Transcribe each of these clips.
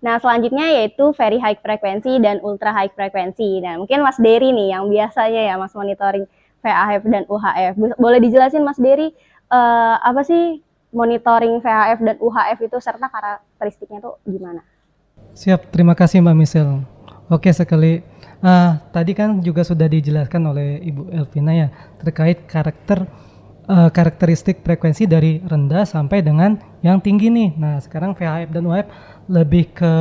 Nah, selanjutnya yaitu very high frequency dan ultra high frequency. Nah, mungkin Mas Dery nih yang biasanya ya Mas monitoring VHF dan UHF. Boleh dijelasin Mas Dery apa sih monitoring VHF dan UHF itu serta karakteristiknya tuh gimana? Siap, terima kasih Mbak Michelle. Oke sekali. Tadi kan juga sudah dijelaskan oleh Ibu Elvina ya terkait karakteristik frekuensi dari rendah sampai dengan yang tinggi nih. Nah sekarang VHF dan UHF lebih ke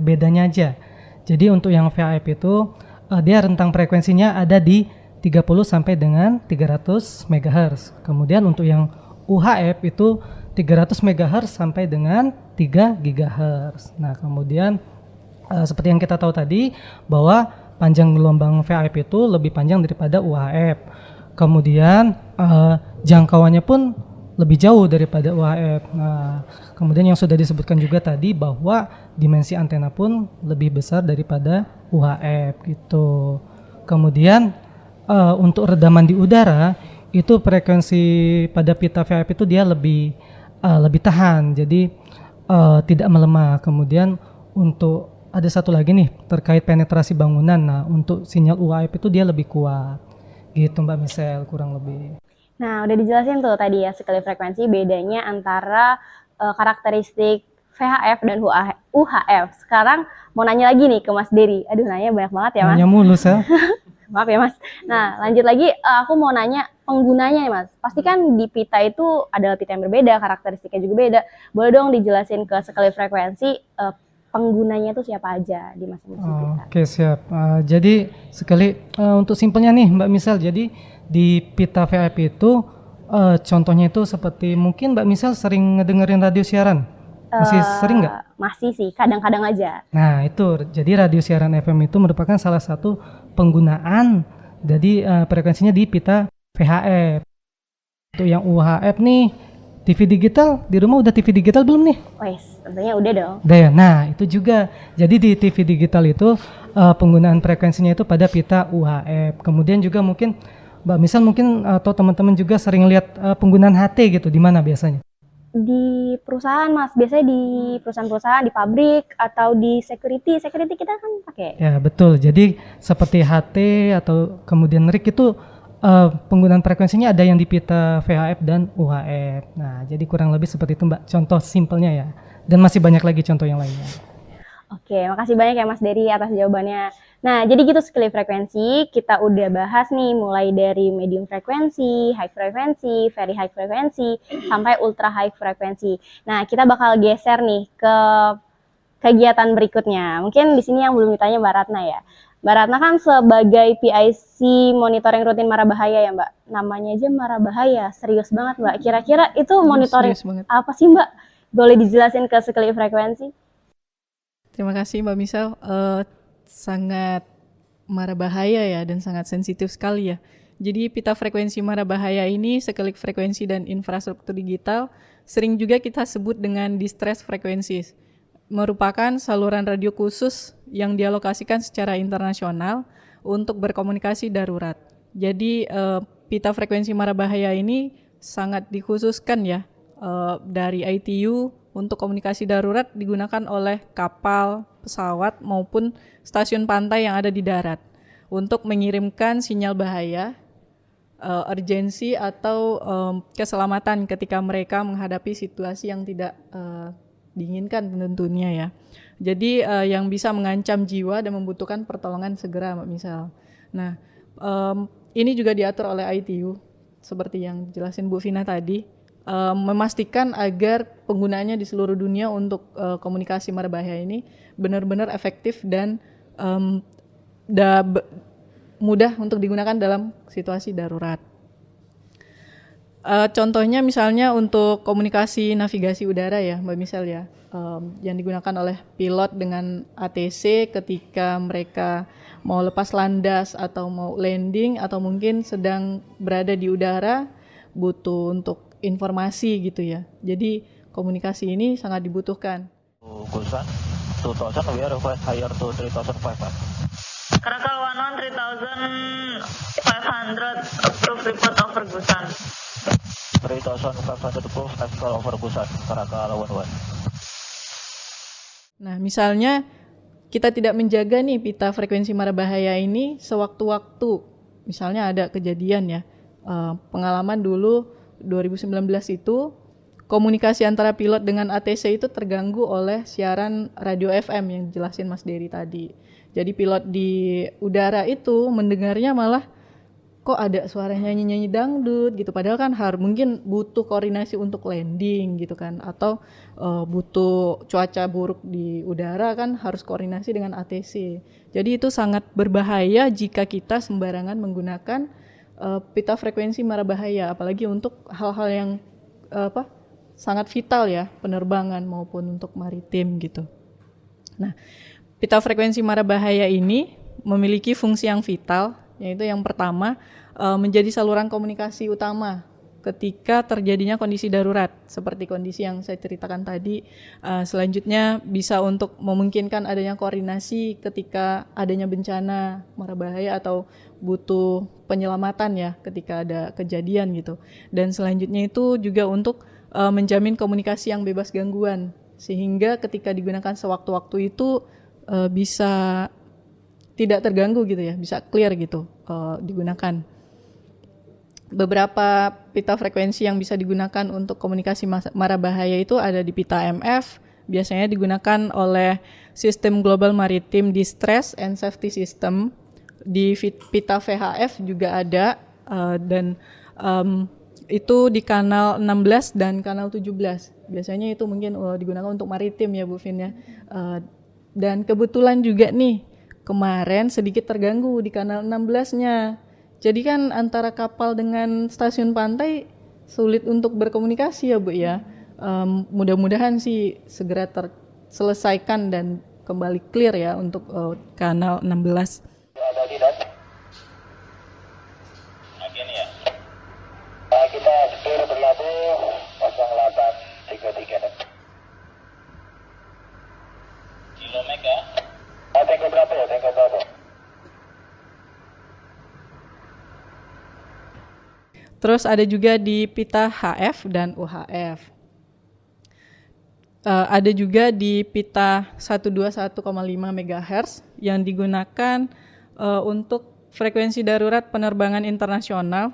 bedanya aja. Jadi untuk yang VHF itu dia rentang frekuensinya ada di 30 sampai dengan 300 MHz. Kemudian untuk yang UHF itu 300 MHz sampai dengan 3 GHz. Nah, kemudian seperti yang kita tahu tadi bahwa panjang gelombang VHF itu lebih panjang daripada UHF. Kemudian jangkauannya pun lebih jauh daripada UHF. Nah, kemudian yang sudah disebutkan juga tadi bahwa dimensi antena pun lebih besar daripada UHF gitu. Kemudian untuk redaman di udara itu frekuensi pada pita VHF itu dia lebih tahan, jadi tidak melemah. Kemudian untuk ada satu lagi nih terkait penetrasi bangunan. Nah untuk sinyal UHF itu dia lebih kuat gitu Mbak Michelle kurang lebih. Nah udah dijelasin tuh tadi ya sekali frekuensi bedanya antara karakteristik VHF dan UHF. Sekarang mau nanya lagi nih ke Mas Dery. Aduh nanya banyak banget ya Mas. Nanya mulus ya. Maaf ya Mas. Nah lanjut lagi, aku mau nanya penggunanya ya Mas. Pasti kan di pita itu ada pita yang berbeda, karakteristiknya juga beda. Boleh dong dijelasin ke sekali frekuensi penggunanya itu siapa aja di masing-masing pita. Oke siap. Jadi sekali untuk simpelnya nih Mbak Michelle. Jadi di pita VHF itu contohnya itu seperti mungkin Mbak Michelle sering ngedengerin radio siaran. Masih sering nggak? Masih sih, kadang-kadang aja. Nah itu, jadi radio siaran FM itu merupakan salah satu penggunaan jadi frekuensinya di pita VHF. Untuk yang UHF nih, TV digital, di rumah udah TV digital belum nih? Wes, tentunya udah dong. Udah ya, nah itu juga, jadi di TV digital itu penggunaan frekuensinya itu pada pita UHF. Kemudian juga mungkin Mbak Misal mungkin atau teman-teman juga sering lihat penggunaan HT gitu, di mana biasanya? Di perusahaan Mas, biasanya di perusahaan-perusahaan, di pabrik atau di security kita kan pakai. Ya betul, jadi seperti HT atau kemudian RIC itu penggunaan frekuensinya ada yang di pita VHF dan UHF. Nah jadi kurang lebih seperti itu Mbak, contoh simpelnya ya, dan masih banyak lagi contoh yang lainnya. Oke, makasih banyak ya Mas Dery atas jawabannya. Nah, jadi gitu sekali frekuensi, kita udah bahas nih mulai dari medium frekuensi, high frekuensi, very high frekuensi, sampai ultra high frekuensi. Nah, kita bakal geser nih ke kegiatan berikutnya. Mungkin di sini yang belum ditanya Mbak Ratna ya. Mbak Ratna kan sebagai PIC monitoring rutin mara bahaya ya Mbak. Namanya aja mara bahaya, serius banget Mbak. Kira-kira itu monitoring apa sih Mbak? Boleh dijelasin ke sekali frekuensi? Terima kasih Mbak Misal. Sangat mara bahaya ya dan sangat sensitif sekali ya. Jadi pita frekuensi mara bahaya ini sekelik frekuensi dan infrastruktur digital sering juga kita sebut dengan distress frequencies. Merupakan saluran radio khusus yang dialokasikan secara internasional untuk berkomunikasi darurat. Jadi pita frekuensi mara bahaya ini sangat dikhususkan ya dari ITU untuk komunikasi darurat digunakan oleh kapal, pesawat maupun stasiun pantai yang ada di darat untuk mengirimkan sinyal bahaya, urgensi atau keselamatan ketika mereka menghadapi situasi yang tidak diinginkan tentunya ya. Jadi yang bisa mengancam jiwa dan membutuhkan pertolongan segera Mbak Misal. Nah ini juga diatur oleh ITU seperti yang dijelasin Bu Vina tadi. Memastikan agar penggunaannya di seluruh dunia untuk komunikasi mara bahaya ini benar-benar efektif dan mudah untuk digunakan dalam situasi darurat. Contohnya misalnya untuk komunikasi navigasi udara ya Mbak Misal ya, yang digunakan oleh pilot dengan ATC ketika mereka mau lepas landas atau mau landing atau mungkin sedang berada di udara butuh untuk informasi gitu ya. Jadi komunikasi ini sangat dibutuhkan. Gusan 2000 we are higher to 3005. Karakal 11 3500 approve report over Gusan. 3500 approve Karakal over Gusan. Karakal 11. Nah, misalnya kita tidak menjaga nih pita frekuensi mara bahaya ini sewaktu-waktu. Misalnya ada kejadian ya, pengalaman dulu 2019 itu komunikasi antara pilot dengan ATC itu terganggu oleh siaran radio FM yang jelasin Mas Dery tadi. Jadi pilot di udara itu mendengarnya malah kok ada suara nyanyi-nyanyi dangdut gitu, padahal kan mungkin butuh koordinasi untuk landing gitu kan, atau butuh cuaca buruk di udara kan harus koordinasi dengan ATC. Jadi itu sangat berbahaya jika kita sembarangan menggunakan pita frekuensi mara bahaya, apalagi untuk hal-hal yang sangat vital ya, penerbangan maupun untuk maritim gitu. Nah, pita frekuensi mara bahaya ini memiliki fungsi yang vital, yaitu yang pertama menjadi saluran komunikasi utama ketika terjadinya kondisi darurat seperti kondisi yang saya ceritakan tadi. Selanjutnya bisa untuk memungkinkan adanya koordinasi ketika adanya bencana mara bahaya atau butuh penyelamatan ya ketika ada kejadian gitu. Dan selanjutnya itu juga untuk menjamin komunikasi yang bebas gangguan, sehingga ketika digunakan sewaktu-waktu itu bisa tidak terganggu gitu ya, bisa clear gitu digunakan. Beberapa pita frekuensi yang bisa digunakan untuk komunikasi mara bahaya itu ada di pita MF, biasanya digunakan oleh Sistem Global Maritime Distress and Safety System. Di pita VHF juga ada, dan itu di kanal 16 dan kanal 17. Biasanya itu mungkin digunakan untuk maritim ya Bu Vin ya. Dan kebetulan juga nih kemarin sedikit terganggu di kanal 16-nya. Jadi kan antara kapal dengan stasiun pantai sulit untuk berkomunikasi ya Bu ya. Mudah-mudahan sih segera terselesaikan dan kembali clear ya untuk kanal 16. Ada tidak? Agen ya. Kita setir berlaku 0833. Kilometer. Tengko berapa ya? Tengko berapa? Terus ada juga di pita HF dan UHF. Ada juga di pita 121,5 MHz yang digunakan untuk frekuensi darurat penerbangan internasional.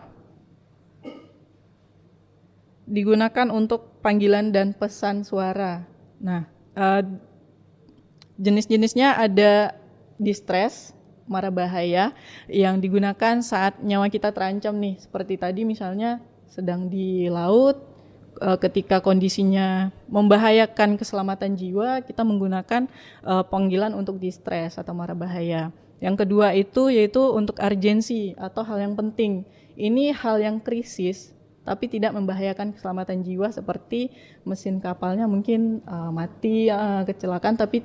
Digunakan untuk panggilan dan pesan suara. Nah, jenis-jenisnya ada distress, mara bahaya, yang digunakan saat nyawa kita terancam nih. Seperti tadi misalnya sedang di laut, ketika kondisinya membahayakan keselamatan jiwa, kita menggunakan panggilan untuk distress atau mara bahaya. Yang kedua itu yaitu untuk urgensi atau hal yang penting. Ini hal yang krisis, tapi tidak membahayakan keselamatan jiwa seperti mesin kapalnya mungkin mati, kecelakaan, tapi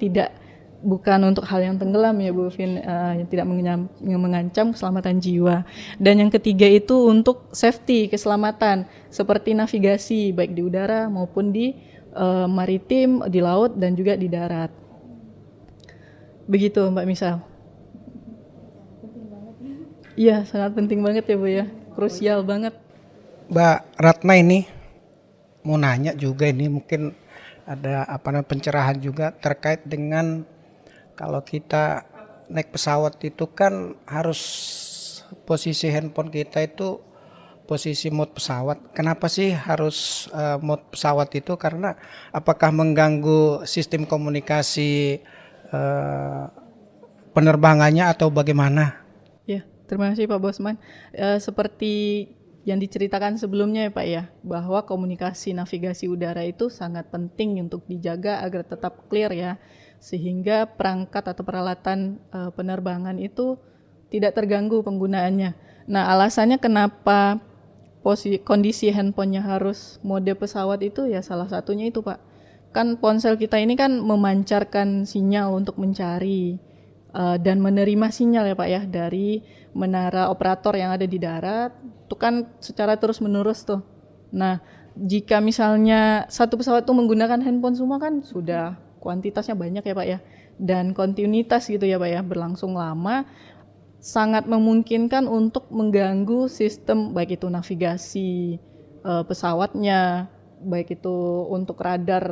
bukan untuk hal yang tenggelam ya Bu Vin, yang tidak mengancam keselamatan jiwa. Dan yang ketiga itu untuk safety, keselamatan, seperti navigasi baik di udara maupun di maritim, di laut dan juga di darat. Begitu Mbak Misal. Iya, sangat penting banget ya Bu ya, krusial banget. Mbak Ratna ini mau nanya juga, ini mungkin ada pencerahan juga terkait dengan kalau kita naik pesawat itu kan harus posisi handphone kita itu posisi mode pesawat. Kenapa sih harus mode pesawat itu? Karena apakah mengganggu sistem komunikasi penerbangannya atau bagaimana? Ya, terima kasih Pak Bosman. Seperti yang diceritakan sebelumnya ya Pak ya, bahwa komunikasi navigasi udara itu sangat penting untuk dijaga agar tetap clear ya, sehingga perangkat atau peralatan penerbangan itu tidak terganggu penggunaannya. Nah, alasannya kenapa kondisi handphonenya harus mode pesawat itu ya salah satunya itu Pak. Kan ponsel kita ini kan memancarkan sinyal untuk mencari dan menerima sinyal ya Pak ya dari menara operator yang ada di darat, itu kan secara terus-menerus tuh. Nah, jika misalnya satu pesawat itu menggunakan handphone semua kan sudah kuantitasnya banyak ya Pak ya, dan kontinuitas gitu ya Pak ya, berlangsung lama, sangat memungkinkan untuk mengganggu sistem baik itu navigasi pesawatnya, baik itu untuk radar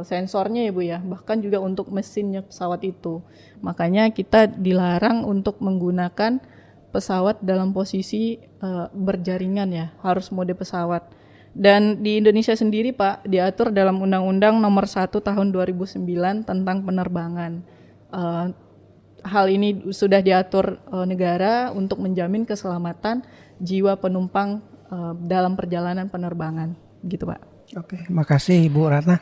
sensornya ya Bu ya, bahkan juga untuk mesinnya pesawat itu. Makanya kita dilarang untuk menggunakan pesawat dalam posisi berjaringan ya, harus mode pesawat. Dan di Indonesia sendiri Pak, diatur dalam Undang-Undang Nomor 1 Tahun 2009 tentang penerbangan. Hal ini sudah diatur negara untuk menjamin keselamatan jiwa penumpang dalam perjalanan penerbangan, gitu Pak. Oke, makasih Ibu Ratna.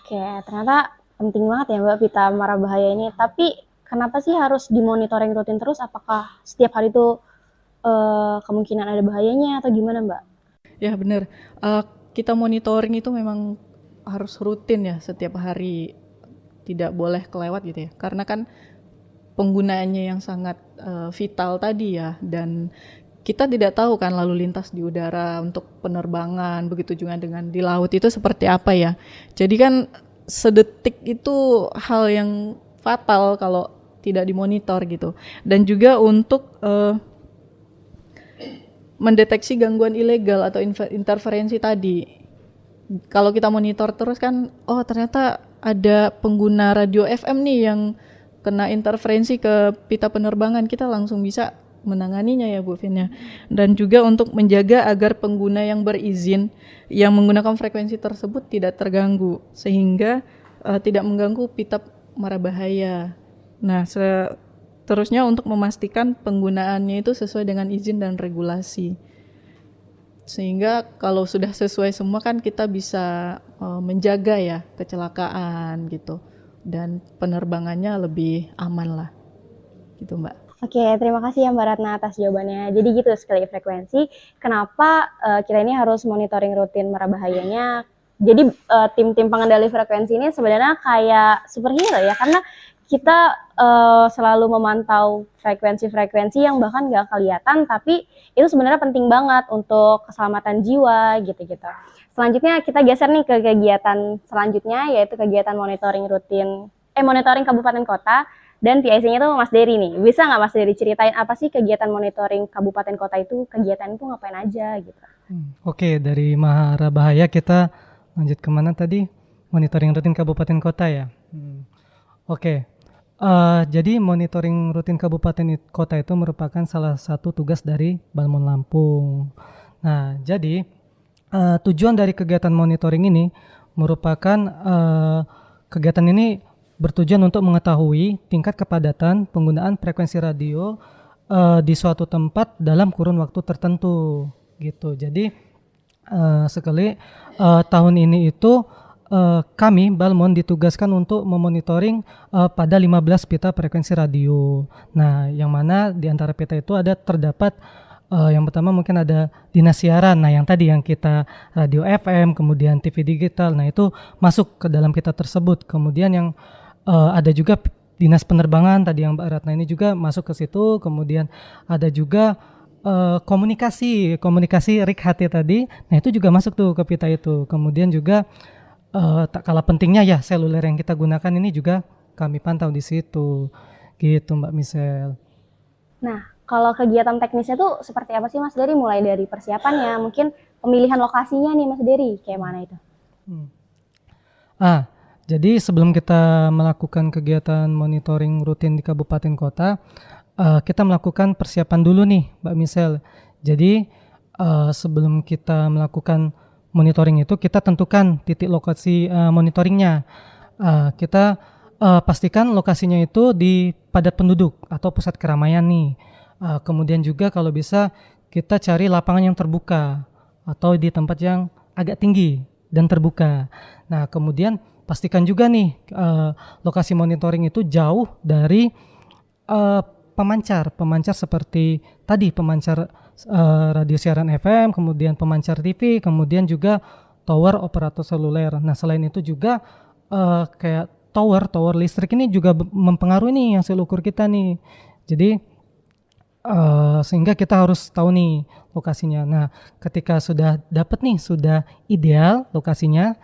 Oke, ternyata penting banget ya Mbak pita mara bahaya ini. Tapi kenapa sih harus dimonitoring rutin terus? Apakah setiap hari itu kemungkinan ada bahayanya atau gimana Mbak? Ya benar, kita monitoring itu memang harus rutin ya, setiap hari, tidak boleh kelewat gitu ya. Karena kan penggunaannya yang sangat vital tadi ya, dan kita tidak tahu kan lalu lintas di udara untuk penerbangan, begitu juga dengan di laut itu seperti apa ya. Jadi kan sedetik itu hal yang fatal kalau tidak dimonitor gitu. Dan juga untuk mendeteksi gangguan ilegal atau interferensi tadi. Kalau kita monitor terus kan, oh ternyata ada pengguna radio FM nih yang kena interferensi ke pita penerbangan, kita langsung bisa menanganinya ya Bu Vin ya. Dan juga untuk menjaga agar pengguna yang berizin yang menggunakan frekuensi tersebut tidak terganggu, sehingga tidak mengganggu pita mara bahaya. Nah, terusnya untuk memastikan penggunaannya itu sesuai dengan izin dan regulasi. Sehingga kalau sudah sesuai semua kan kita bisa menjaga ya kecelakaan gitu. Dan penerbangannya lebih aman lah. Gitu Mbak. Oke, terima kasih ya Mbak Ratna atas jawabannya. Jadi gitu sekali frekuensi, kenapa kita ini harus monitoring rutin mara bahayanya. Jadi tim-tim pengendali frekuensi ini sebenarnya kayak superhero ya, karena kita selalu memantau frekuensi-frekuensi yang bahkan nggak kelihatan, tapi itu sebenarnya penting banget untuk keselamatan jiwa gitu-gitu. Selanjutnya kita geser nih ke kegiatan selanjutnya, yaitu kegiatan monitoring kabupaten kota, dan PIC-nya tuh Mas Dery nih. Bisa nggak Mas Dery ceritain apa sih kegiatan monitoring kabupaten kota itu, kegiatan itu ngapain aja gitu? Oke, dari mara bahaya kita lanjut kemana tadi? Monitoring rutin kabupaten kota ya. Oke. Jadi monitoring rutin kabupaten kota itu merupakan salah satu tugas dari Balmon Lampung. Nah, jadi tujuan dari kegiatan monitoring ini merupakan kegiatan ini bertujuan untuk mengetahui tingkat kepadatan penggunaan frekuensi radio di suatu tempat dalam kurun waktu tertentu gitu. Jadi tahun ini itu kami Balmon ditugaskan untuk memonitoring pada 15 pita frekuensi radio. Nah, yang mana di antara pita itu terdapat yang pertama mungkin ada dinas siaran. Nah, yang tadi yang kita radio FM, kemudian TV digital. Nah, itu masuk ke dalam pita tersebut. Kemudian yang ada juga dinas penerbangan tadi yang Mbak Ratna ini juga masuk ke situ. Kemudian ada juga komunikasi RIK-HT tadi. Nah, itu juga masuk tuh ke pita itu. Kemudian juga tak kalah pentingnya ya seluler yang kita gunakan ini juga kami pantau di situ gitu Mbak Michelle. Nah, kalau kegiatan teknisnya tuh seperti apa sih Mas Dery? Mulai dari persiapannya, mungkin pemilihan lokasinya nih Mas Dery, kayak mana itu? Jadi sebelum kita melakukan kegiatan monitoring rutin di kabupaten kota, kita melakukan persiapan dulu nih Mbak Michelle. Jadi sebelum kita melakukan monitoring itu kita tentukan titik lokasi monitoringnya. Kita pastikan lokasinya itu di padat penduduk atau pusat keramaian nih. Kemudian juga kalau bisa kita cari lapangan yang terbuka atau di tempat yang agak tinggi dan terbuka. Nah, kemudian pastikan juga nih lokasi monitoring itu jauh dari pemancar seperti tadi pemancar radio siaran FM, kemudian pemancar TV, kemudian juga tower operator seluler. Nah, selain itu juga kayak tower listrik ini juga mempengaruhi nih hasil ukur kita nih. Jadi sehingga kita harus tahu nih lokasinya. Nah, ketika sudah dapat nih, sudah ideal lokasinya,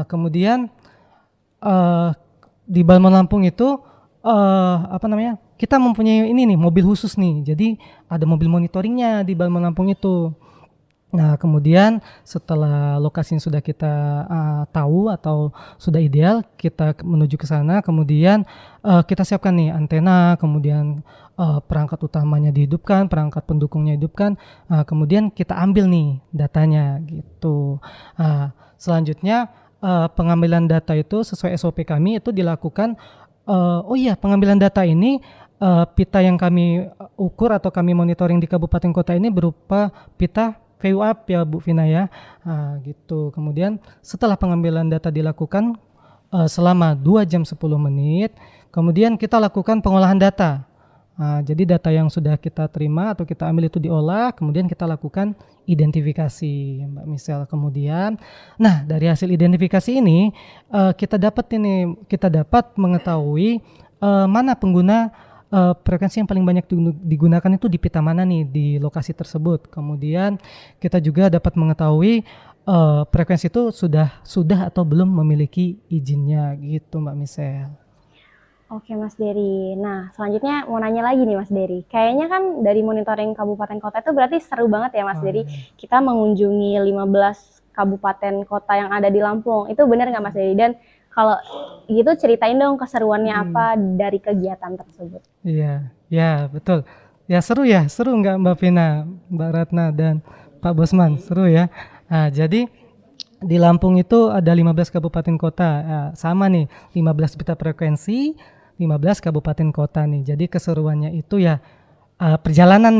kemudian di Balmon Lampung itu kita mempunyai ini nih mobil khusus nih. Jadi ada mobil monitoringnya di Balmon Lampung itu. Nah, kemudian setelah lokasinya sudah kita tahu atau sudah ideal, kita menuju ke sana. Kemudian kita siapkan nih antena, kemudian perangkat utamanya dihidupkan, perangkat pendukungnya dihidupkan. Kemudian kita ambil nih datanya gitu. Selanjutnya pengambilan data itu sesuai SOP kami itu dilakukan. Oh iya, pengambilan data ini pita yang kami ukur atau kami monitoring di kabupaten kota ini berupa pita VUAP ya Bu Vina ya. Gitu. Kemudian setelah pengambilan data dilakukan selama 2 jam 10 menit, kemudian kita lakukan pengolahan data. Jadi data yang sudah kita terima atau kita ambil itu diolah, kemudian kita lakukan identifikasi Mbak Misel. Kemudian, nah dari hasil identifikasi ini kita dapat mengetahui mana pengguna frekuensi yang paling banyak digunakan itu di pita mana nih di lokasi tersebut. Kemudian kita juga dapat mengetahui frekuensi itu sudah atau belum memiliki izinnya gitu Mbak Misel. Oke Mas Dery. Nah selanjutnya mau nanya lagi nih Mas Dery. Kayaknya kan dari monitoring kabupaten kota itu berarti seru banget ya Mas Dery. Kita mengunjungi 15 kabupaten kota yang ada di Lampung. Itu benar nggak Mas Dery? Dan kalau gitu ceritain dong keseruannya apa dari kegiatan tersebut. Iya, ya betul. Ya seru nggak Mbak Vina, Mbak Ratna dan Pak Bosman, seru ya. Jadi di Lampung itu ada 15 kabupaten kota, sama nih 15 pita frekuensi, 15 kabupaten kota nih. Jadi keseruannya itu ya perjalanan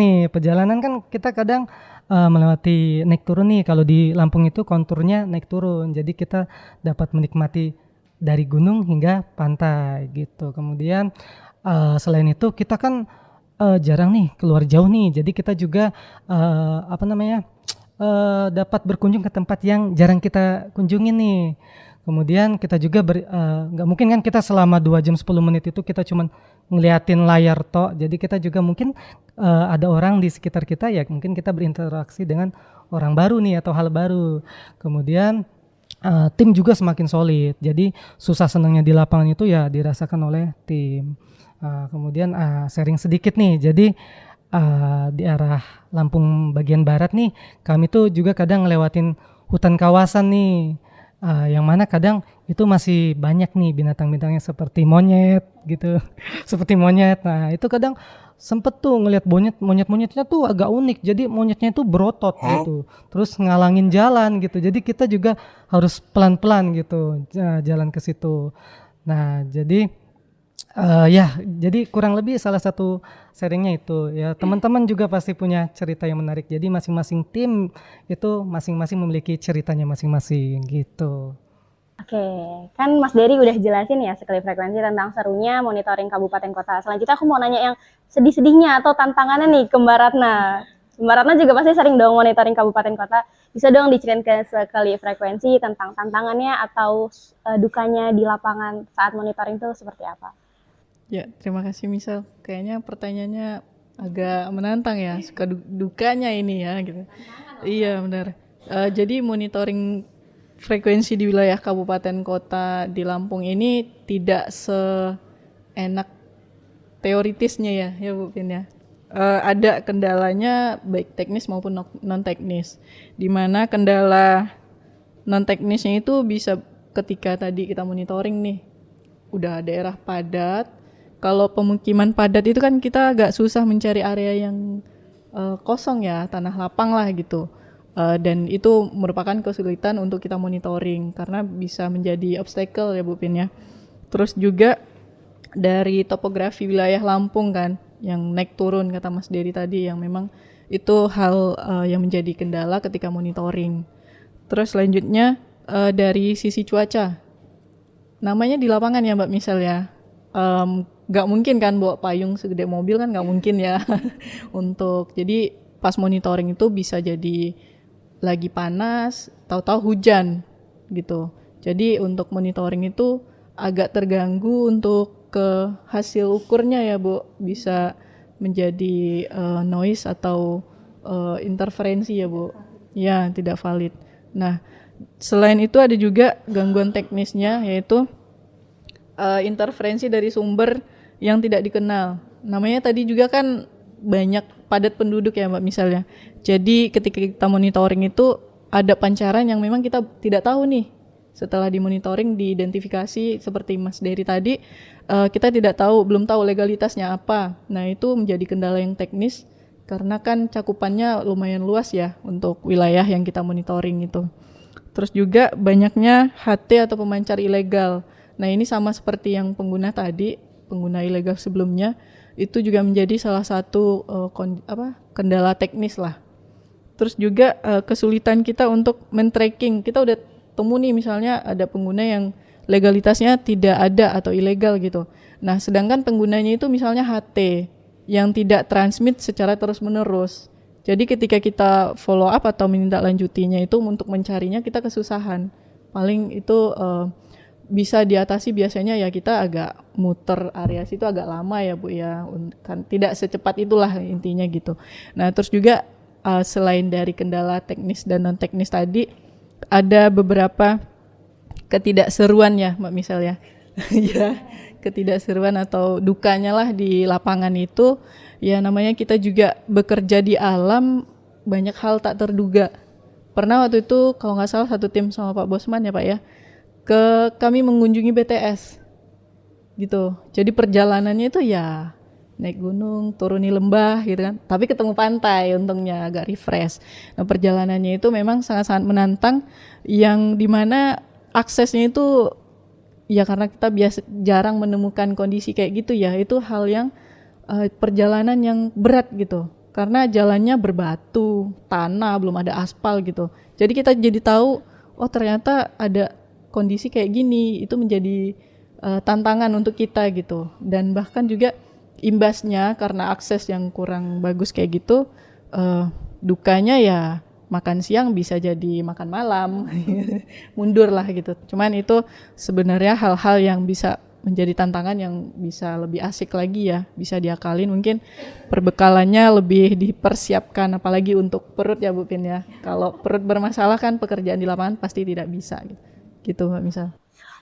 kan kita kadang melewati naik turun nih. Kalau di Lampung itu konturnya naik turun, jadi kita dapat menikmati dari gunung hingga pantai gitu. Kemudian selain itu kita kan jarang nih keluar jauh nih, jadi kita juga dapat berkunjung ke tempat yang jarang kita kunjungi nih. Kemudian kita juga nggak mungkin kan kita selama 2 jam 10 menit itu kita cuman ngeliatin layar tok. Jadi kita juga mungkin ada orang di sekitar kita ya, mungkin kita berinteraksi dengan orang baru nih atau hal baru. Kemudian tim juga semakin solid. Jadi susah senangnya di lapangan itu ya dirasakan oleh tim. Kemudian sharing sedikit nih. Jadi di arah Lampung bagian barat nih, kami tuh juga kadang ngelewatin hutan kawasan nih. Yang mana kadang itu masih banyak nih binatang-binatangnya seperti monyet gitu. Seperti monyet. Nah, itu kadang sempet tuh ngelihat monyetnya tuh agak unik. Jadi monyetnya itu berotot gitu. Terus ngalangin jalan gitu. Jadi kita juga harus pelan-pelan gitu jalan ke situ. Nah, jadi jadi kurang lebih salah satu sharingnya itu ya, teman-teman juga pasti punya cerita yang menarik. Jadi masing-masing tim itu masing-masing memiliki ceritanya masing-masing gitu. Oke, kan Mas Dery udah jelasin ya sekali frekuensi tentang serunya monitoring kabupaten kota. Selanjutnya aku mau nanya yang sedih-sedihnya atau tantangannya nih ke Mbak Ratna. Mbak Ratna juga pasti sering dong monitoring kabupaten kota. Bisa dong diceritain ke sekali frekuensi tentang tantangannya atau dukanya di lapangan saat monitoring itu seperti apa? Ya, terima kasih Misal. Kayaknya pertanyaannya agak menantang ya, suka dukanya ini ya gitu. Iya benar. Jadi monitoring frekuensi di wilayah kabupaten kota di Lampung ini tidak seenak teoritisnya ya Bu Pin ya. Ada kendalanya baik teknis maupun non teknis. Di mana kendala non teknisnya itu bisa ketika tadi kita monitoring nih, udah daerah padat. Kalau pemukiman padat itu kan kita agak susah mencari area yang kosong ya, tanah lapang lah gitu. Dan itu merupakan kesulitan untuk kita monitoring karena bisa menjadi obstacle ya Bu Pin ya. Terus juga dari topografi wilayah Lampung kan yang naik turun kata Mas Dery tadi, yang memang itu hal yang menjadi kendala ketika monitoring. Terus selanjutnya dari sisi cuaca, namanya di lapangan ya Mbak Misal ya, nggak mungkin kan bawa payung segede mobil kan, nggak mungkin ya. Jadi pas monitoring itu bisa jadi lagi panas, tahu-tahu hujan gitu. Jadi untuk monitoring itu agak terganggu untuk ke hasil ukurnya ya Bu, bisa menjadi noise atau interferensi ya Bu, ya tidak valid. Nah selain itu ada juga gangguan teknisnya, yaitu interferensi dari sumber yang tidak dikenal. Namanya tadi juga kan banyak padat penduduk ya Mbak misalnya. Jadi ketika kita monitoring itu ada pancaran yang memang kita tidak tahu nih. Setelah dimonitoring, diidentifikasi seperti Mas Dery tadi, kita belum tahu legalitasnya apa. Nah itu menjadi kendala yang teknis karena kan cakupannya lumayan luas ya untuk wilayah yang kita monitoring itu. Terus juga banyaknya HT atau pemancar ilegal. Nah ini sama seperti yang pengguna tadi, pengguna ilegal sebelumnya, itu juga menjadi salah satu kendala teknis lah. Terus juga kesulitan kita untuk men-tracking. Kita udah temu nih misalnya ada pengguna yang legalitasnya tidak ada atau ilegal gitu. Nah sedangkan penggunanya itu misalnya HT yang tidak transmit secara terus-menerus. Jadi ketika kita follow up atau menindaklanjutinya itu untuk mencarinya kita kesusahan. Paling itu bisa diatasi biasanya ya kita agak muter area situ agak lama ya Bu ya. Kan tidak secepat itulah intinya gitu. Nah terus juga selain dari kendala teknis dan non teknis tadi, ada beberapa ketidakseruan ya Mbak misalnya. Ya, ketidakseruan atau dukanya lah di lapangan itu ya namanya kita juga bekerja di alam, banyak hal tak terduga. Pernah waktu itu kalau nggak salah satu tim sama Pak Bosman ya Pak ya, kami mengunjungi BTS gitu. Jadi perjalanannya itu ya naik gunung, turuni lembah gitu kan. Tapi ketemu pantai untungnya agak refresh. Nah perjalanannya itu memang sangat-sangat menantang yang dimana aksesnya itu ya karena kita jarang menemukan kondisi kayak gitu ya. Itu hal yang perjalanan yang berat gitu. Karena jalannya berbatu, tanah, belum ada aspal gitu. Jadi kita jadi tahu oh ternyata ada kondisi kayak gini. Itu menjadi tantangan untuk kita gitu. Dan bahkan juga imbasnya karena akses yang kurang bagus kayak gitu, dukanya ya makan siang bisa jadi makan malam, mundur lah gitu. Cuman itu sebenarnya hal-hal yang bisa menjadi tantangan yang bisa lebih asik lagi ya, bisa diakalin mungkin perbekalannya lebih dipersiapkan apalagi untuk perut ya Bu Pin ya. Kalau perut bermasalah kan pekerjaan di lapangan pasti tidak bisa gitu Mbak Misal.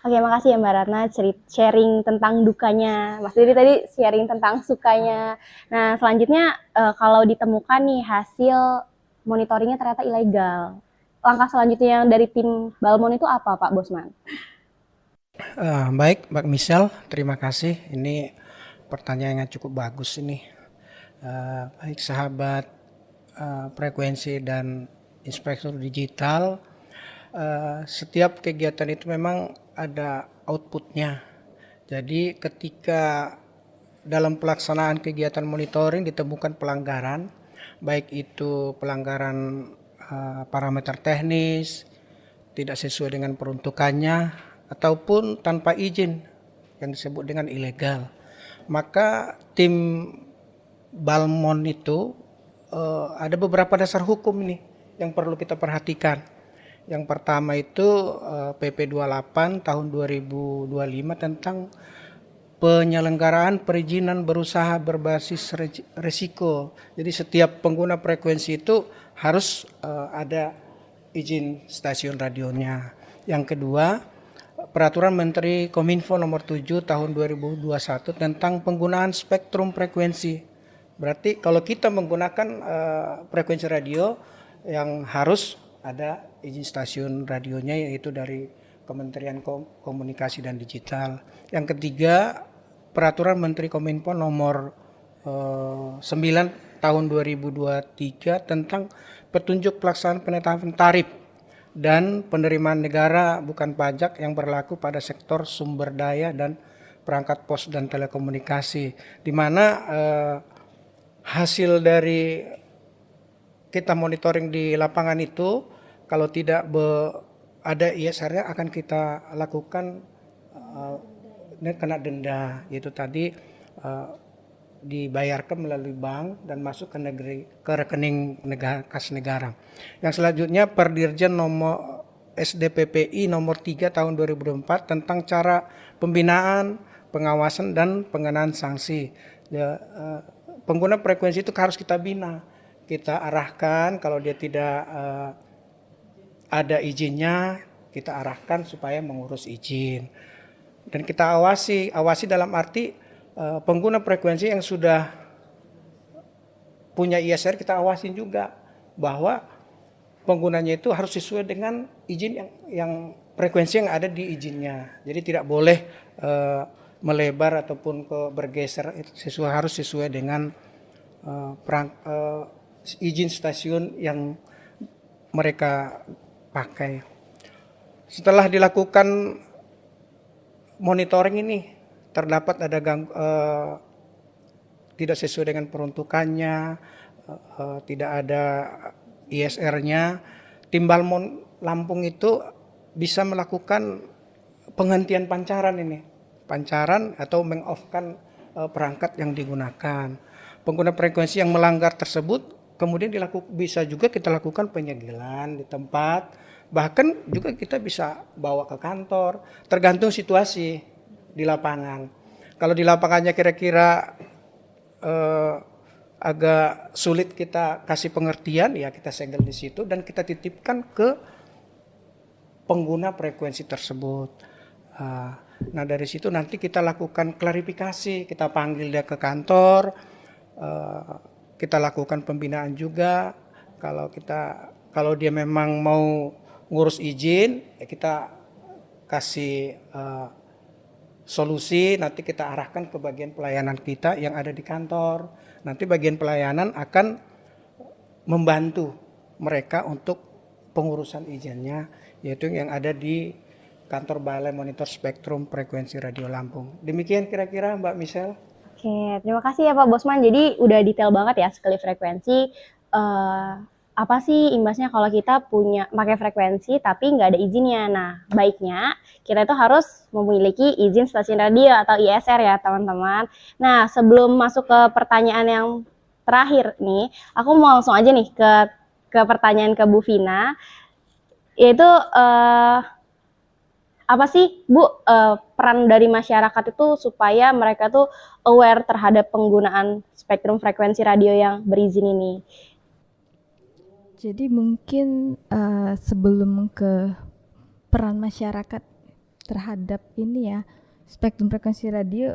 Oke, makasih ya Mbak Ratna sharing tentang dukanya. Mas Dery tadi sharing tentang sukanya. Nah, selanjutnya kalau ditemukan nih hasil monitoringnya ternyata ilegal. Langkah selanjutnya yang dari tim Balmon itu apa Pak Bosman? Baik Mbak Michelle, terima kasih. Ini pertanyaan yang cukup bagus ini. Baik sahabat frekuensi dan inspektur digital, setiap kegiatan itu memang ada outputnya. Jadi ketika dalam pelaksanaan kegiatan monitoring ditemukan pelanggaran, baik itu pelanggaran parameter teknis, tidak sesuai dengan peruntukannya, ataupun tanpa izin yang disebut dengan ilegal, maka tim Balmon itu ada beberapa dasar hukum ini yang perlu kita perhatikan. Yang pertama itu PP 28 tahun 2025 tentang penyelenggaraan perizinan berusaha berbasis risiko. Jadi setiap pengguna frekuensi itu harus ada izin stasiun radionya. Yang kedua, Peraturan Menteri Kominfo nomor 7 tahun 2021 tentang penggunaan spektrum frekuensi. Berarti kalau kita menggunakan frekuensi radio yang harus ada izin stasiun radionya yaitu dari Kementerian Komunikasi dan Digital. Yang ketiga, Peraturan Menteri Kominfo nomor 9 tahun 2023 tentang petunjuk pelaksanaan penetapan tarif dan penerimaan negara bukan pajak yang berlaku pada sektor sumber daya dan perangkat pos dan telekomunikasi, di mana hasil dari kita monitoring di lapangan itu kalau tidak ada ISR-nya akan kita lakukan kena denda, yaitu tadi dibayarkan melalui bank dan masuk ke rekening negara, kas negara. Yang selanjutnya Perdirjen nomor SDPPI nomor 3 tahun 2004 tentang cara pembinaan, pengawasan dan pengenaan sanksi. Ya, pengguna frekuensi itu harus kita bina, kita arahkan kalau dia tidak ada izinnya, kita arahkan supaya mengurus izin. Dan kita awasi dalam arti pengguna frekuensi yang sudah punya ISR kita awasin juga bahwa penggunanya itu harus sesuai dengan izin yang frekuensi yang ada di izinnya. Jadi tidak boleh melebar ataupun bergeser, harus sesuai dengan izin stasiun yang mereka pakai. Setelah dilakukan monitoring ini terdapat ada tidak sesuai dengan peruntukannya, tidak ada ISR-nya, tim Balmon Lampung itu bisa melakukan penghentian pancaran atau meng-off-kan perangkat yang digunakan. Pengguna frekuensi yang melanggar tersebut kemudian bisa juga kita lakukan penyegelan di tempat, bahkan juga kita bisa bawa ke kantor, tergantung situasi di lapangan. Kalau di lapangannya kira-kira agak sulit kita kasih pengertian, ya kita segel di situ dan kita titipkan ke pengguna frekuensi tersebut. Nah dari situ nanti kita lakukan klarifikasi, kita panggil dia ke kantor, kita lakukan pembinaan juga. Kalau dia memang mau ngurus izin, ya kita kasih solusi, nanti kita arahkan ke bagian pelayanan kita yang ada di kantor. Nanti bagian pelayanan akan membantu mereka untuk pengurusan izinnya, yaitu yang ada di kantor Balai Monitor Spektrum Frekuensi Radio Lampung. Demikian kira-kira Mbak Michelle. Oke, terima kasih ya Pak Bosman. Jadi udah detail banget ya sekali frekuensi. Apa sih imbasnya kalau kita pakai frekuensi tapi nggak ada izinnya? Nah, baiknya kita itu harus memiliki izin stasiun radio atau ISR ya teman-teman. Nah, sebelum masuk ke pertanyaan yang terakhir nih, aku mau langsung aja nih ke pertanyaan ke Bu Vina, yaitu apa sih Bu peran dari masyarakat itu supaya mereka tuh aware terhadap penggunaan spektrum frekuensi radio yang berizin ini? Jadi mungkin sebelum ke peran masyarakat terhadap ini ya, spektrum frekuensi radio,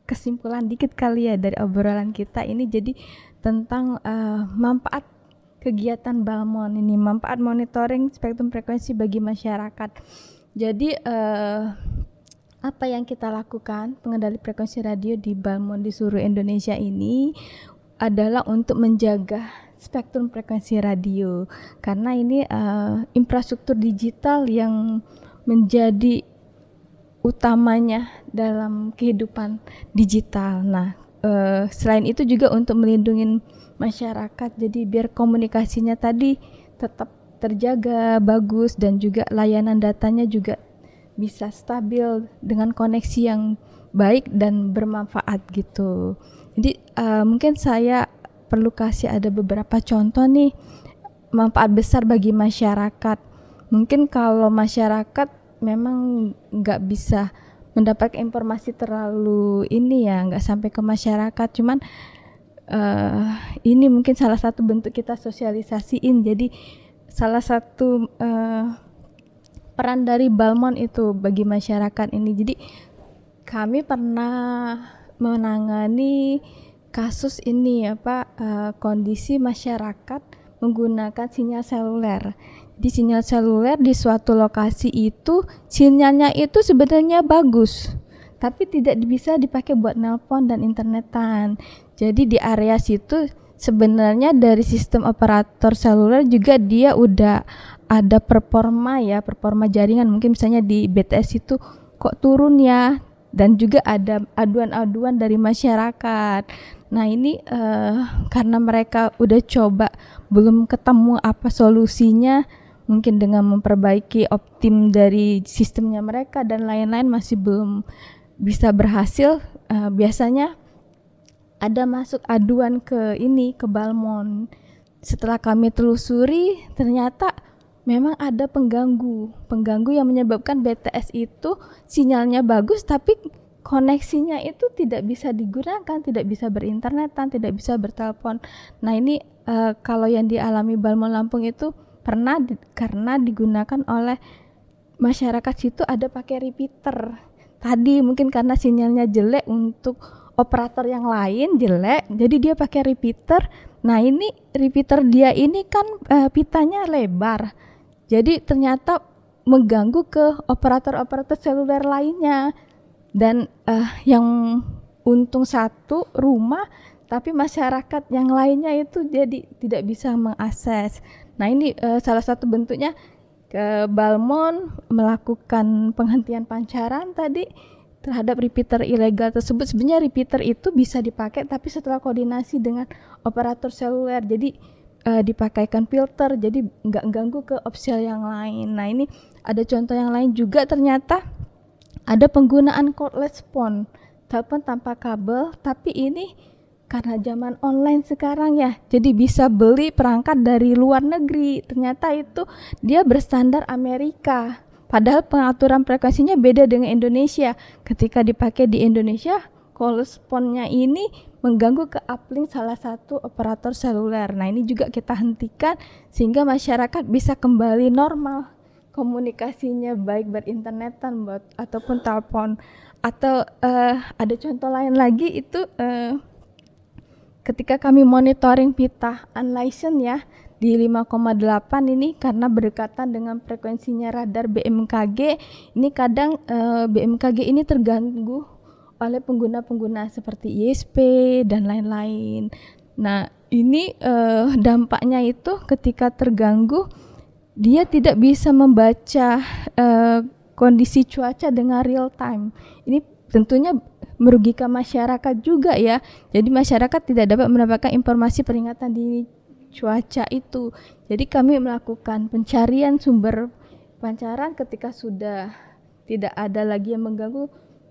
kesimpulan dikit kali ya dari obrolan kita ini, jadi tentang manfaat kegiatan Balmon ini, manfaat monitoring spektrum frekuensi bagi masyarakat. Jadi apa yang kita lakukan pengendali frekuensi radio di Balmon di seluruh Indonesia ini adalah untuk menjaga spektrum frekuensi radio, karena ini infrastruktur digital yang menjadi utamanya dalam kehidupan digital. Nah, selain itu juga untuk melindungi masyarakat, jadi biar komunikasinya tadi tetap terjaga bagus dan juga layanan datanya juga bisa stabil dengan koneksi yang baik dan bermanfaat gitu. Jadi mungkin saya perlu kasih ada beberapa contoh nih manfaat besar bagi masyarakat. Mungkin kalau masyarakat memang nggak bisa mendapat informasi terlalu ini ya, nggak sampai ke masyarakat, cuman ini mungkin salah satu bentuk kita sosialisasiin. Jadi salah satu peran dari Balmon itu bagi masyarakat ini. Jadi kami pernah menangani kasus ini kondisi masyarakat menggunakan sinyal seluler. Di sinyal seluler di suatu lokasi itu sinyalnya itu sebenarnya bagus, tapi tidak bisa dipakai buat nelpon dan internetan. Jadi di area situ sebenarnya dari sistem operator seluler juga dia udah ada performa jaringan. Mungkin misalnya di BTS itu kok turun ya, dan juga ada aduan-aduan dari masyarakat. Nah ini karena mereka udah coba belum ketemu apa solusinya, mungkin dengan memperbaiki optim dari sistemnya mereka dan lain-lain masih belum bisa berhasil. Biasanya ada masuk aduan ke Balmon. Setelah kami telusuri, ternyata memang ada pengganggu yang menyebabkan BTS itu sinyalnya bagus tapi koneksinya itu tidak bisa digunakan, tidak bisa berinternetan, tidak bisa bertelepon. Nah ini kalau yang dialami Balmon Lampung itu pernah karena digunakan oleh masyarakat situ ada pakai repeater. Tadi mungkin karena sinyalnya jelek untuk operator yang lain jelek, jadi dia pakai repeater. Nah ini repeater dia ini kan pitanya lebar, jadi ternyata mengganggu ke operator-operator seluler lainnya. Dan yang untung satu rumah, tapi masyarakat yang lainnya itu jadi tidak bisa mengakses. Nah ini salah satu bentuknya Balmond melakukan penghentian pancaran tadi terhadap repeater ilegal tersebut. Sebenarnya repeater itu bisa dipakai tapi setelah koordinasi dengan operator seluler, jadi dipakaikan filter, jadi nggak ganggu ke opsel yang lain. Nah ini ada contoh yang lain juga, ternyata ada penggunaan cordless phone, telepon tanpa kabel, tapi ini karena zaman online sekarang ya, jadi bisa beli perangkat dari luar negeri. Ternyata itu dia berstandar Amerika, padahal pengaturan frekuensinya beda dengan Indonesia. Ketika dipakai di Indonesia, cordless phone-nya ini mengganggu ke uplink salah satu operator seluler. Nah ini juga kita hentikan sehingga masyarakat bisa kembali normal komunikasinya, baik berinternetan ataupun telepon. Atau ada contoh lain lagi itu ketika kami monitoring pita unlicensed ya di 5,8 ini, karena berdekatan dengan frekuensinya radar BMKG, ini kadang BMKG ini terganggu oleh pengguna-pengguna seperti ISP dan lain-lain. Nah ini dampaknya itu ketika terganggu, dia tidak bisa membaca kondisi cuaca dengan real time. Ini tentunya merugikan masyarakat juga ya. Jadi masyarakat tidak dapat mendapatkan informasi peringatan dini cuaca itu. Jadi kami melakukan pencarian sumber pancaran ketika sudah tidak ada lagi yang mengganggu,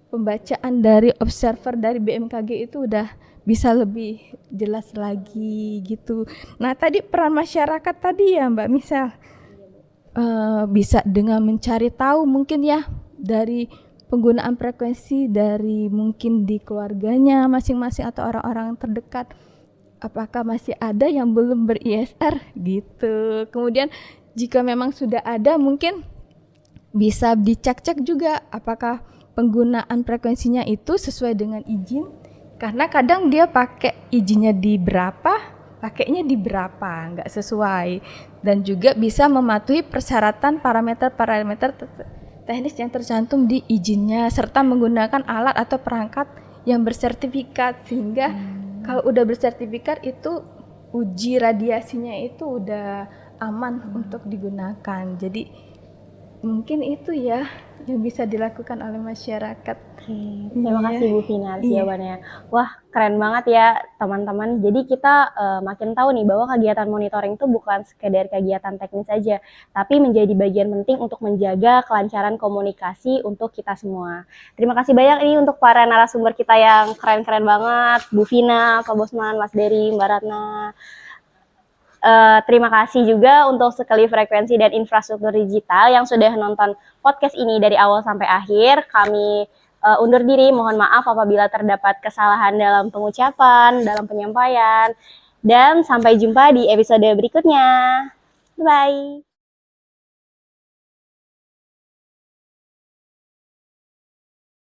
pembacaan dari observer dari BMKG itu udah bisa lebih jelas lagi gitu. Nah tadi peran masyarakat tadi ya Mbak Misal, bisa dengan mencari tahu mungkin ya dari penggunaan frekuensi dari mungkin di keluarganya masing-masing atau orang-orang terdekat, apakah masih ada yang belum ber-ISR gitu. Kemudian jika memang sudah ada, mungkin bisa dicek-cek juga apakah penggunaan frekuensinya itu sesuai dengan izin, karena kadang dia pakai izinnya di berapa, pakainya di berapa, nggak sesuai. Dan juga bisa mematuhi persyaratan parameter-parameter teknis yang tercantum di izinnya, serta menggunakan alat atau perangkat yang bersertifikat, sehingga kalau udah bersertifikat itu uji radiasinya itu udah aman untuk digunakan. Jadi mungkin itu ya yang bisa dilakukan oleh masyarakat. Terima kasih Bu Vina jawabannya. Wah, keren banget ya teman-teman. Jadi kita makin tahu nih bahwa kegiatan monitoring itu bukan sekedar kegiatan teknis saja, tapi menjadi bagian penting untuk menjaga kelancaran komunikasi untuk kita semua. Terima kasih banyak ini untuk para narasumber kita yang keren-keren banget, Bu Vina, Pak Bosman, Mas Dery, Mbak Ratna. Terima kasih juga untuk Sekali Frekuensi dan Infrastruktur Digital yang sudah nonton podcast ini dari awal sampai akhir. Kami undur diri, mohon maaf apabila terdapat kesalahan dalam pengucapan, dalam penyampaian, dan sampai jumpa di episode berikutnya. Bye!